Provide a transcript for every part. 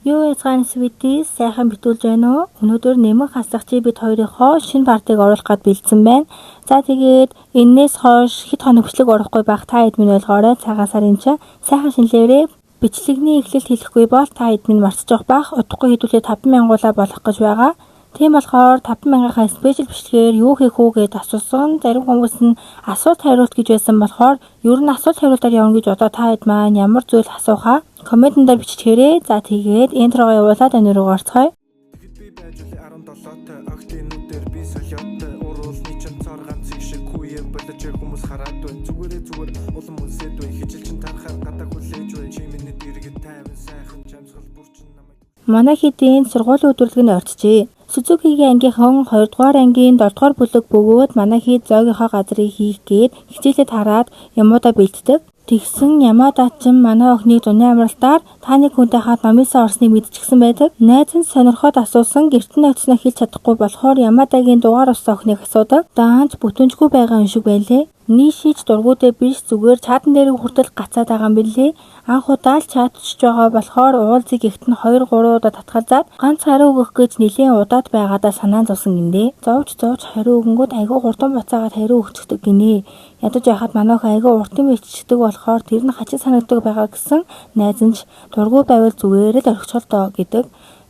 Юу яцгаан свидис сайхан битүүлж байна уу? Өнөөдөр нэмэн хасах чи бид хоёрынхоо шинэ партыг оруулах гээд бэлдсэн байна. За тэгээд энээс хойш хэд хоног бичлэг орохгүй байх та хэд минь ойлгоорой. Цагаан сарын чинь сайхан шинэлээрээ бичлэгний эхлэлт хэлэхгүй бол та хэд минь марцж явах байх. Удахгүй хэдүүлээ 5,000-уулаа болох гэж байгаа. Тийм болохоор 5,000-ийнхаа спешиал бичлэгээр юу хийх үү гэж асуусан. Зарим хүмүүс нь асуулт хариулт гэж байсан болохоор ер нь асуулт хариултаар явна гэж одоо та хэд маань ямар зүйл асуухаа комментэн дээр биччихээрэй. За тэгээд интрого явуулаад энэ рүү орцгоё. Манай хэдийн сургуулийн өдрөлг нь орчжээ. Сузукигийн ангийнхан 2 дугаар ангийн 7 дугаар бүлэг бөгөөд манай хэд зоогийнхоо газрыг хийх гээд хичээлээ тараад ямуудаа бэлддэг. Тэгсэн Ямада ч манай охиныг зуны амралтаар таны хүнтэй хаад номынсаа орсныг мэдчихсэн байдаг. Найз нь сонирхоод асуусан гэрт нь очсноо хэлж чадахгүй болохоор Ямадагийн дугаар ус охиныг асуудаг. Даанч бүтэнжгүй байгаа юм шиг байлээ. Нийшиж дургуудаа биш зүгээр чатан дээр хүртэл гацаад байгаа юм билээ. Анх удаа л чатчж байгаа болохоор уулзыг ихт нь 2-3 удаа татгалзаад ганц хариу өгөх гэж нэлийн удаад байгаадаа санаа зовсон гиндэ. Зовж хариу өгөнгөд айгүй хурдан буцаагаад хариу өгчдөг гинэ. Ядаж яхад манайх айгүй уртан биччихдэг болохоор тэр нь хачиг санагддаг байгаа гэсэн найз нь дургуй байвал зүгээр л орхичихол доо гэдэг.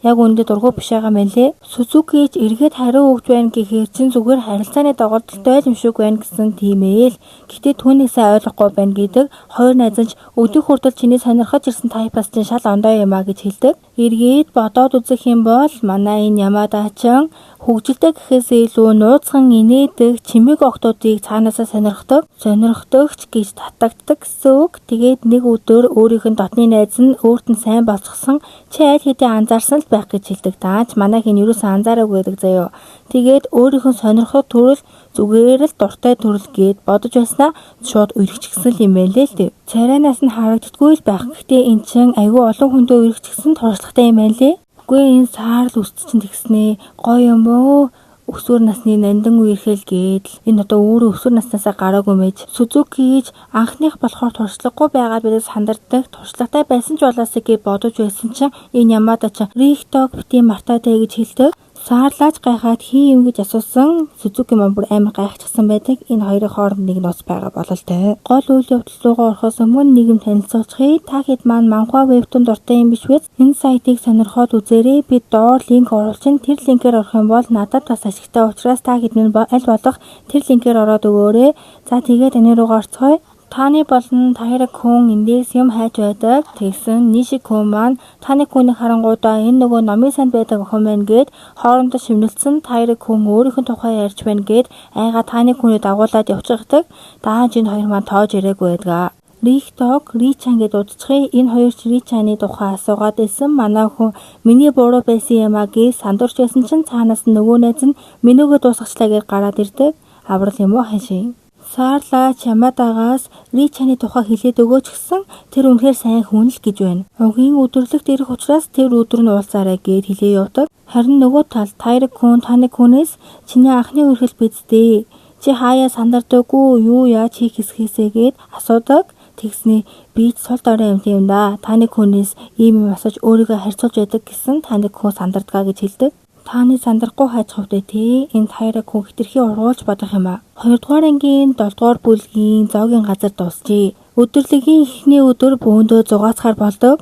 Яг үүндээ дургуй биш байгаа мэлээ. Сузукич эргээд хариу өгж байна гэхээр чин зүгээр харилцааны доголдолтой юм шиг байна гэсэн тийм ээ л. Гэтэ түүнийг сайн ойлгохгүй байна гэдэг хоёр найз нь өдөө хүртэл чиний сонирхож ирсэн тайпаас чинь шал ондоо юм а гэж хэлдэг. Эргээд бодоод үзэх юм бол манай энэ Ямадачин хөгжилтэй гэхээсээ илүү нууцхан инээдэг чимэг октоодыг цаанаасаа сонирхдогч гэж татагддаг гэсэн үг. Тэгээд нэг өдөр өөрийнх нь дотны найз нь өөрт нь сайн болчихсон чи аль хэдийн анзаарсан л байх гэж хэлдэг. Даач манайх энэ юусэн анзаараагүй байдаг заяо. Тэгээд өөрийнх нь сонирхох төрөл зүгээр л дуртай төрөл гээд бодож байснаа шууд үргэлжчихсэн юм байлээ л дээ. Царайнаас нь харагддаггүй л байх. Гэхдээ эн чин айгүй олон хүндээ үргэлжчихсэн туршлагатай юм байлээ. Үгүй энэ саар л үст чинь тэгснэ. Гоё юм уу? Өсвөр насны нандин үерхэл гээд энэ одоо өөрөө өсвөр наснаасаа гараагүй мэж Сузукич анхных болохоор туршлагагүй байгаад бидээс сандардаг. Туршлагатай байсан ч болоосэй гэж бодож байсан чинь энэ Ямада ч Рихтог бити мартаатай гэж хэлдэг. Саарлаач гайхаад хий юм гэж асуусан. Сузуки маань бүр амар гайхчихсан байдаг. Энэ хоёрын хооронд нэг ноц байгаа бололтой. Гол үйл явдал руугаа орохоос өмнө нийгэм танилцуулчихъя. Та хэд маань манхва вебтун дуртай юм биш үү? Энэ сайтыг сонирхоод үзээрэй. Би доор линк оруулчихна. Тэр линкээр орох юм бол надад бас ашигтай учраас та хэд минь аль болох тэр линкээр ороод өгөөрэй. За тэгээд энэ руугаа орцгоё. Таны болон Тайра хүн эндээс юм хайж байдаг. Тэгсэн Нишик хүн маань таны хүнийг харангуудаа энэ нөгөө номын санд байдаг охин байна гэд хоорондоо шивнэлцэн Тайра хүн өөрийнх нь тухай ярьж байна гэд айгаа таны хүнийг дагуулад явчихдаг. Даанч энэ хоёр маань тоож ирээгүй байдаг. Рихтог Ричан гэд удчихъя. Энэ хоёр ч Ричаны тухай асуугаад байсан. Манай хүн миний буруу байсан юм а гэж сандурч байсан чинь цаанаас нөгөө найз нь минийгээ дуусгачлаа гэж гараад ирдэг. Аврал юм уу хашийн. Саарлаач Ямадагаас Ричаны тухай хэлээд өгөөч гэсэн тэр үнэхээр сайн хүн л гэж байна. Угийн өдөрлөгт ирэх учраас тэр өдөр нь уулзаарай гэд хэлээ явдаг. Харин нөгөө тал Тайра хүн таны хүнээс чиний анхны үерхэл бидтэй. Чи хаяа сандардаггүй юу яаж хийх хэсгээсэ гэд асуудаг. Тэгснэ би ч сул дорой юм да. Таны хүнээс ийм юм асууж өөрийгөө харьцуулж байдаг гэсэн таны хүн сандардгаа гэж хэлдэг. Таны сандрахгүй хайж хувьтай тий энэ Тайра хүн хитрхи ургуулж бодох юм а. 2 дугаар ангийн 7 дугаар бүлгийн зоогийн газар дуусчээ. Өдөрлөгийн эхний өдөр бөөндөө зугаацахаар болдог.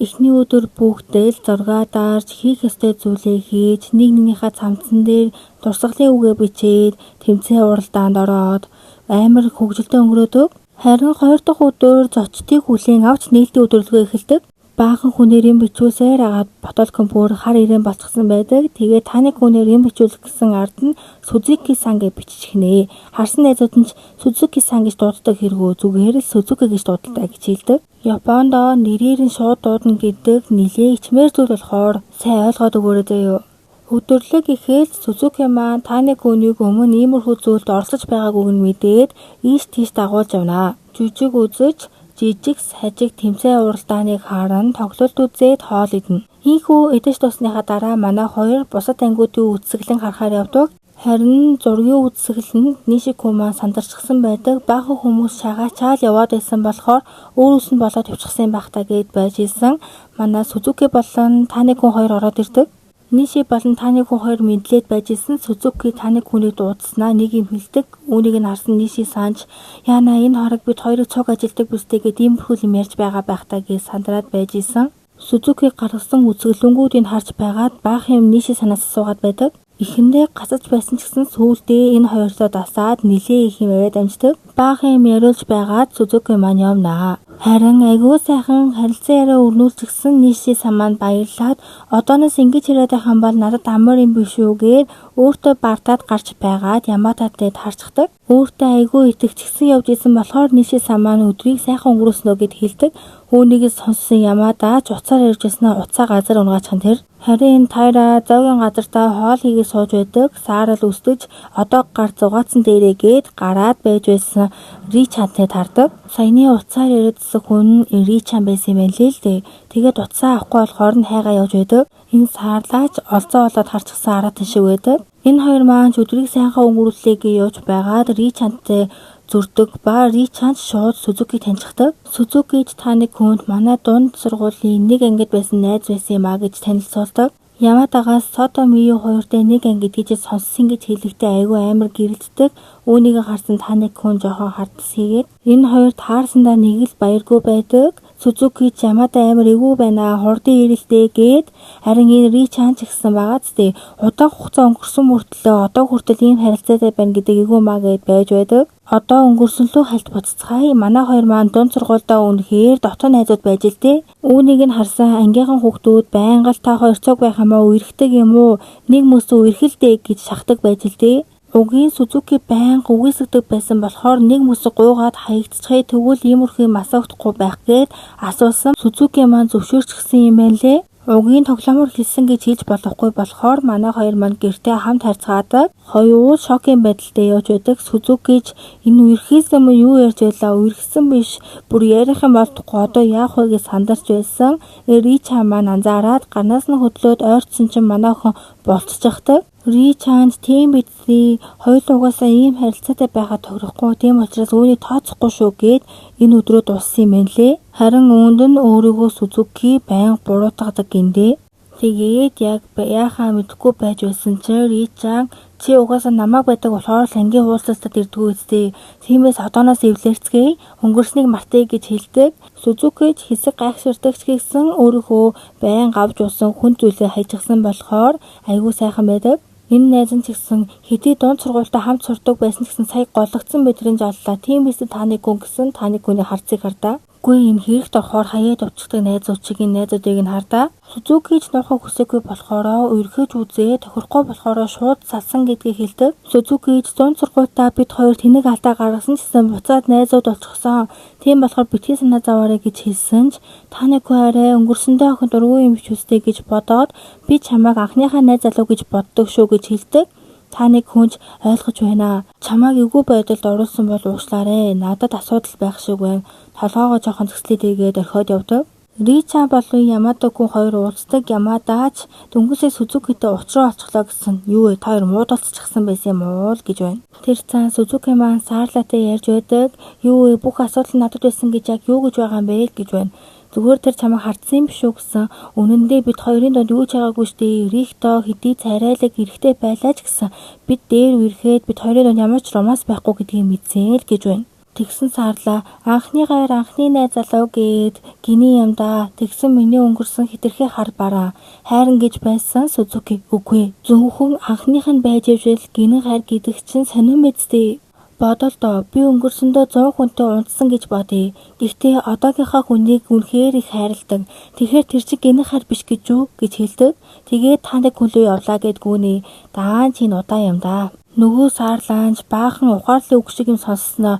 Эхний өдөр бүгдээ л зургаа дарж хийх ёстой зүйлээ хийж нэг нэгнийхээ цамцсан дээр дурсгалын үгээ бичээд тэмцээн уралдаанд ороод амар хөвгөлтэй өнгөрөөдөг. Харин 2 дахь өдөр зочдыг хүлээн авч нээлтийн өдөрлөгөө эхэлдэг. Баахан хүнээр юм бичүүлсээр агаад ботолкон бүр хар ирээн болчихсон байдаг. Тэгээд таны хүнээр юм бичүүлэх гэсэн ард нь Сузуки сан гэж биччихнэ. Харсан найзууд нь Сузуки сан гэж дууддаг хэрэгөө зүгээр л Сузуки гэж дууддаг гэж хэлдэг. Японд нэрээр нь шууд дуудана гэдэг нэлээ ичмээр зүйл болохоор сайн ойлгоод өгөөрэй заяа. Өдөрлөг ихэд Сузуки маань таны хүнийг өмнө иймэрхүү зүйлд оролцож байгаагүй нь мэдээд ийш тийш дагуулж явна. Жүжиг үзэж жижиг сажиг тэмцээн уралдааныг харан тоглолт үзээд хоол идэнэ. Ийхүү эдэж тусныхаа дараа манай хоёр бусад ангиудын үсгэлэн харахаар явдаг. Харин зургийн үзэсгэлэнд Нишико маань сандарчихсан байдаг. Баахан хүмүүс шагаачаал яваад байсан болохоор өөрөөс нь болоод явчихсан байх та гэд байж исэн. Манай Сузуки болон Танекун хоёр ороод ирдэг. Ниши болон Танекун хоёр мэдлээд байж исэн. Сузуки Танекунийг дуудснаа нэг юм хэлдэг. Үүнийг нь харсан Ниши санаж яана энэ хорог бид хоёрыг цуг ажилдаг бүстэй гэд иймэрхүү юм ярьж байгаа байх та гэж сандраад байж исэн. Сузуки гаргасан үзэглэнгүүдийг харж байгаад баах юм Ниши санаас асуугаад байдаг. Эхэндээ гацаж байсан ч гэсэн сүүлдээ энэ хоёртой дасаад нилээ их юм яриад амждаг. Баахан юм яриулж байгаад Сузуки маань явнаа. Харин айгүй сайхан харилцан яриа өрнүүлчихсэн Ниши самаанд баярлаад одооноос ингэж яриад байгаа бол надад амар юм биш үгээр өөртөө бардаад гарч байгаад Ямататай таарчихдаг. Өөртөө айгүй итгэцгсэн явж исэн болохоор Ниши самаан өдрийг сайхан өнгөрөөснөө гэд хэлдэг. Үүнийгээ сонссон Ямада ч уцаар ярьж яснаа уцаа газар унгаачихan тэр. Харин Тайра зоогийн газартаа хоол хийгээ сууж байдаг. Саарал өстөж одоо гар зугаацсан дээрээ гээд гараад байж байсан Ричантай таардаг. Саяны уцаар яриадсан хүн Ричан байсан юм байна лээ л дээ. Тэгээд уцаа авахгүй болохоор нь хайгаа явж байдаг. Энэ саарлаач олзоо болоод харчихсан аратан шиг байдаг. Энэ хоёр маань өдрийг сайхан өнгөрүүлээ гэж явж байгаад Ричантай зүрдэг ба Ричанд шууд Сузукиг танилцдаг. Сузукич Танекунд манай дунд сургуулийн нэг ангид байсан найз байсан юм а гэж танилцуулдаг. Ямадагаас Сото Мию хоёртой нэг анги гэдгийг сонссон гэж хэлэхдээ айгүй амар гэрэлтдэг. Үүнийг харсан Танекун жоохон хардс хийгээд энэ хоёр таарсандаа нэг л баяргүй байдаг. Сузуки ч Ямада амар эвгүй байна. Хурдан ирэлтэй гээд харин энэ Ричан ч гэсэн байгаа зү. Удаан хугацаа өнгөрсөн мөртлөө одоо хүртэл ийм харилцаатай байна гэдэг эвгүй маа гэд байж байдаг. Одоо өнгөрсөнлөө хальт буццгаая. Манай хоёр маань дунд сургуультай үнэхээр дотоо найзууд байж л дээ. Үүнийг нь харсан ангийнхан хүүхдүүд байнга л та хоёр цуг байх юм аа үерхдэг юм уу? Нэг мөсөө үерхэлдэй гэж шахдаг байж л дээ. Угийн Сузуки байнга үгүйсгдэг байсан болохоор нэг мөсөг гуугаад хаягдчихъя тэгвэл иймэрхүү юм асуухдахгүй байх гээд асуусан. Сузуки маань зөвшөөрчихсөн юм байна лээ. Угийн тоглоомор хэлсэн гэж хэлж болохгүй болохоор манай хоёр маань гэртээ хамт харьцаадаг. Хоёул шокийн байдалтай явж байдаг. Сузукич энэ үерхээсэн юм юу ярьж байлаа? Үерхсэн биш. Бүр ярих юм болдохгүй одоо яах вэ гэж сандарч байсан. Ричан маань анзаараад гарнаас нь хөдлөөд ойртсон чинь манай охин болцчихдаг. Ричанд тийм бидээ хоёулугаасаа ийм харилцаатай байхад тохирохгүй. Тийм учраас үүнийг тооцохгүй шүү гэд энэ өдрөө дууссан юм байна лээ. Харин үүнд нь өөрийгөө Сузуки байнга буруутгадаг гиндээ. Тэгээд яг яахаа мэдэхгүй байж байсан чинь Ричан чи угаасаа намайг байдаг болохоор л ангийн хуулцастад ирдгүү үстэй. Тиймээс одооноос эвлэрцгээе. Өнгөрснийг мартая гэж хэлдэг. Сузуки ч хэсэг гайхширдаг ч гэсэн өөрийнхөө байнга авч уусан хүн зүйлээ хайчихсан болохоор айгүй сайхан байдаг. Энэ найз нь ч гэсэн хэдий дунд сургуультай хамт сурдаг байсан ч гэсэн сая гологдсон мэдрэмж оллоо. Тиймээс Танекун гэсэн Танекуны харцыг хардаа. Үгүй энэ хэрэгт орохоор хаяад авчдаг найзуудчгийн найзуудыг нь хардаа. Сузукич нохог хүсээгүй болохоор өргөж үзээ тохирохгүй болохоор шууд салсан гэдгийг хэлдэг. Сузукич дунд сургуультаа бид хоёр тэнэг алдаа гаргасан ч гэсэн буцаад найзууд болчихсон. Тийм болохоор битгий санаа зовоорой гэж хэлсэн ч Танеку арай өнгөрсөндөө охин дургүй юм биш үстэй гэж бодоод би чамайг анхныхаа найз залуу гэж боддог шүү гэж хэлдэг. Таныг хүнж ойлгож байна. Чамайг эвгүй байдалд оруулсан бол уушлаарэ. Надад асуудал байх шиг байна. Толгоогоо жоохон зөкслээд игээд орхиод явдаг. Ричан болон Ямадагун хоёр уулздаг. Ямадаач дөнгөсөө Сузукитэй уулзраа олцглоо гэсэн. Юу вэ? Та хоёр муудалцчихсан байсан юм уу л гэж байна. Тэр цаан Сузуки маань Саарлатай ярьж байдаг. Юу вэ? Бүх асуудал надад байсан гэж яг юу гэж байгаа юм бэ л гэж байна. Зүгээр тэр чамайг хардсан юм биш үү гэсэн. Үнэн дээр бид хоёрын донд юу ч байгаагүй штэ. Рихто хэдий царайлаг эрэхтэй байлаа ч гэсэн бид дээр үерхэд бид хоёрын донд ямар ч романс байхгүй гэдгийг мэдсэн л гэж байна. Тэгсэн Саарлаа анхны гайр анхны найз залуу гээд гиний юм да. Тэгсэн миний өнгөрсөн хитрхи хар бараа. Хайран гэж байсан Сузуки. Үгүй. Зөвхөн анхных нь байж ивжэл гинэн хайр гэдэг чинь сонирн мэдтэй. Бодол доо би өнгөрсөндөө 100 хүнтэй унтсан гэж бодъё. Гэхдээ одоогийнхаа хүнийг үнэхээр их хайрладаг. Тэгэхээр тэр чинь гинэ хайр биш гэж юу гэж хэлдэг. Тэгээд танд хүлээ явлаа гэд гүнээ. Даан чинь удаа юм да. Нөгөө Саарлаанч баахан ухаарлын үг шиг юм сонссноо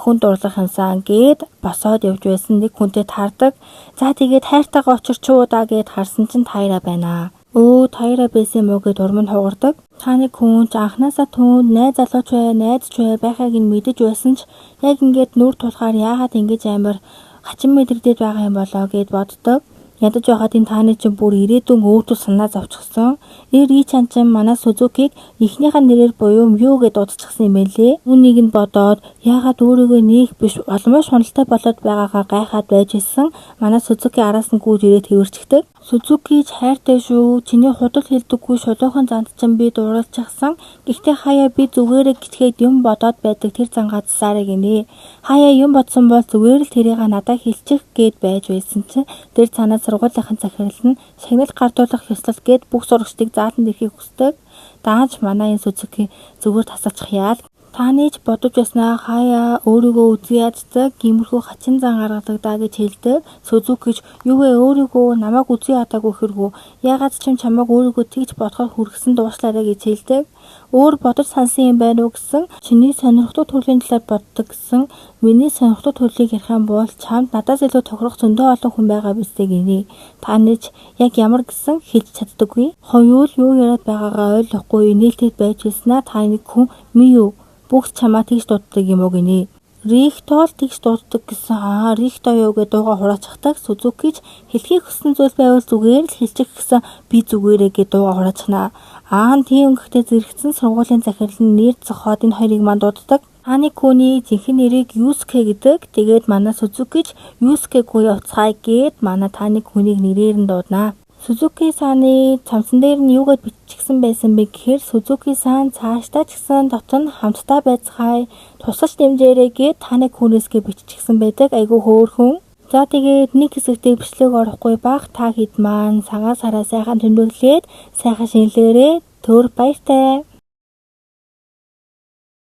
хүн дурлах юмсан гэд босоод явж байсан нэг хүнтэй таардаг. За тэгээд хайртайгаа очирчуу да гэд харсан чинь Тайра байна. Өө Тайра байсан юм уу гэд урам нь хугардаг. Таны хүн ч анхнаасаа түүнд найз залууч бай, найзч бай байхыг нь мэдэж байсан ч яг ингээд нүр тулахаар яагаад ингэж амар хачин мэдрэгдээд байгаа юм болоо гэд боддог. Ядаж байхад энэ тааны чинь бүр ирээдүйн өөдөө санаа зовчихсон. Ри-чан чинь манай Сузукиг эхнийхэн нэрээр буюу Мю гэж дуудчихсан юм байлээ. Үүнийг нь бодоод яагаад өөрийгөө нээх биш олонмоо шуналтай болоод байгаагаа гайхаад байж исэн. Манай Сузуки араас нь гүйж ирээд хэвэрчдэг. Сузуки ч хайртай шүү. Чиний худал хэлдэггүй шулуухан занд чинь би дууралчихсан. Гэхдээ хаяа би зүгээрээ гिचгээд юм бодоод байдаг тэр зангаацсаарэ гинэ. Хаяа юм бодсон бол зүгээр л тэрийг надад хэлчих гээд байж байсан чинь тэр цаанаа сургуулийнхын захирал нь шагнал гардуулах ёслол гээд бүх сурагчдыг зааланд ирэхийг хүсдэг. Даанч манай энэ Сузуки зүгээр тасалчих яа. Тааны ч бодож байснаа хаяа өөрийгөө үзий яддаг гимэрхүү хачин зан гаргадаг даа гэж хэлдэг. Сузуки ч юу вэ өөрийгөө намайг үзий ядаагүй хэргүй. Ягаад ч юм чамайг өөрийгөө тэгж бодохоор хүргэсэн дуушлаарэ гэж хэлдэг. Өөр бодож сансан юм байна уу гэсэн чиний сонирхдаг төрлийн талаар боддог гэсэн миний сонирхдаг төрлийг ярих юм бол чамд надаас илүү тохирох зөндөө олон хүн байгаа бистэй гинэ. Тааны ч яг ямар гэсэн хэлж чаддаггүй. Хоёул юу яриад байгаагаа ойлгохгүй нээлттэй байж хэлснээр тааны хүн Мию бүгд чамаа тэгж дууддаг юм уу гинэ. Рихтол тэгж дууддаг гэсэн. Рихто юу гэж дууга хураачихдаг. Сузуки ч хэлхийг хүссэн зүйл байвал зүгээр л хэлчих гэсэн би зүгээрээ гэж дууга хураачнаа. Тийм гэхдээ зэрэгцэн сургуулийн захирал нь нэр зохиод энэ хоёрыг манд дууддаг. Тааны хүний жинхэнэ нэрийг Юске гэдэг. Тэгээд манай Сузуки ч Юске буюу уцхай гээд манай тааны хүнийг нэрээр нь дуудана. Сузуки-саны цамцан дээр нь юугээд биччихсэн байсан бэ гэхээр Сузуки-сан цаашдаа ч гэсэн дотн хамтдаа байцгаая. Тусалж дэмжээрэй гээд тааны хүнээсгээ биччихсэн байдаг. Айгүй хөөрхөн. За тэгээд нэг хэсэгтээ бичлэг орохгүй бах та хэд маань цагаан сараа сайхан тэмдэглээд сайхан шинэлээрээ төр баяртай.